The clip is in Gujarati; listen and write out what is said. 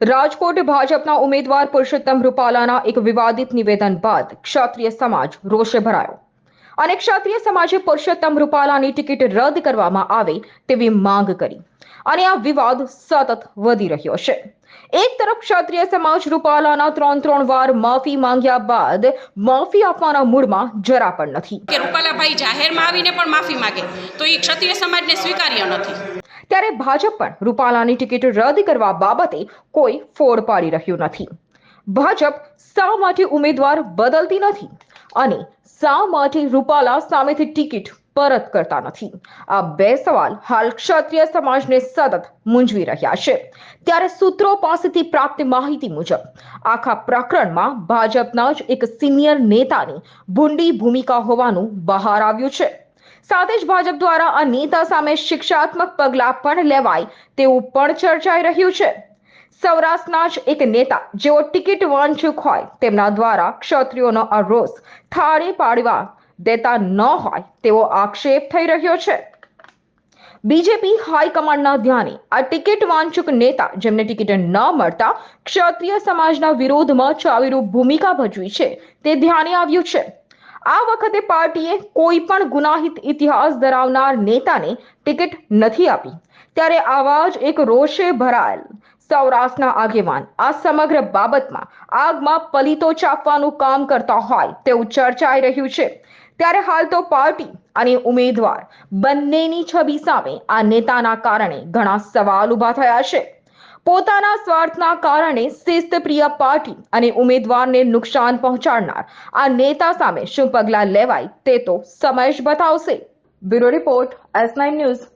રાજકોટ ભાજપના ઉમેદવાર પુરુષોત્તમ રૂપાલાના એક વિવાદિત નિવેદન બાદ ક્ષત્રિય સમાજ રોષે ભરાયો અને ક્ષત્રિય સમાજે પુરુષોત્તમ રૂપાલાની ટિકિટ રદ કરવામાં આવે તેવી માંગ કરી અને આ વિવાદ સતત વધી રહ્યો છે। એક તરફ ક્ષત્રિય સમાજ રૂપાલાના ત્રણ વાર માફી માંગ્યા બાદ માફી આપવાના મૂડમાં જરા પણ નથી કે રૂપાલાભાઈ જાહેરમાં આવીને પણ માફી માંગે તો એ ક્ષત્રિય સમાજને સ્વીકાર્ય નથી। ત્યારે ભાજપ પણ રૂપાલાની ટિકિટ રદ કરવા બાબતે કોઈ ફોડ પાડી રહ્યું નથી। ભાજપ શા માટે ઉમેદવાર બદલતી નથી અને શા માટે રૂપાલા સામેથી ટિકિટ પરત કરતા નથી? આ બે સવાલ હાલ ક્ષત્રિય સમાજને સતત મૂંઝવી રહ્યા છે। ત્યારે સૂત્રો પાસેથી પ્રાપ્ત માહિતી મુજબ આખા પ્રકરણમાં ભાજપના જ એક સિનિયર નેતાની ભૂંડી ભૂમિકા હોવાનું બહાર આવ્યું છે। સાથે જ ભાજપ દ્વારા આ નેતા સામે શિક્ષાત્મક પગલાં પણ લેવાય તેવું પણ ચર્ચાઈ રહ્યું છે। સૌરાષ્ટ્રના જ એક નેતા જેઓ ટિકિટ વાંચુક હોય તેમના દ્વારા ક્ષત્રિયોનો આ રોષ થાળે પાડવા દેતા ન હોય તેવો આક્ષેપ થઈ રહ્યો છે। બીજેપી હાઈકમાન્ડના ધ્યાને આ ટિકિટ વાંચુક નેતા જેમને ટિકિટ ન મળતા ક્ષત્રિય સમાજના વિરોધમાં ચાવીરૂપ ભૂમિકા ભજવી છે તે ધ્યાને આવ્યું છે। આ વખતે પાર્ટીએ કોઈ પણ ગુનાહિત ઇતિહાસ ધરાવનાર નેતાને ટિકિટ નથી આપી। ત્યારે આવા જ એક રોષે ભરાયેલ સૌરાષ્ટ્રના આગેવાન આ સમગ્ર બાબતમાં આગમાં પલીતો ચાપવાનું કામ કરતા હોય તેવું ચર્ચાઈ રહ્યું છે। ત્યારે હાલ તો પાર્ટી અને ઉમેદવાર બંનેની છબી સામે આ નેતાના કારણે ઘણા સવાલ ઊભા થયા છે। પોતાના સ્વાર્થના કારણે શિસ્તપ્રિય પાર્ટી અને ઉમેદવારને નુકસાન પહોંચાડનાર આ નેતા સામે શું પગલાં લેવાય તે તો સમય જ બતાવશે। Bureau report S9 news.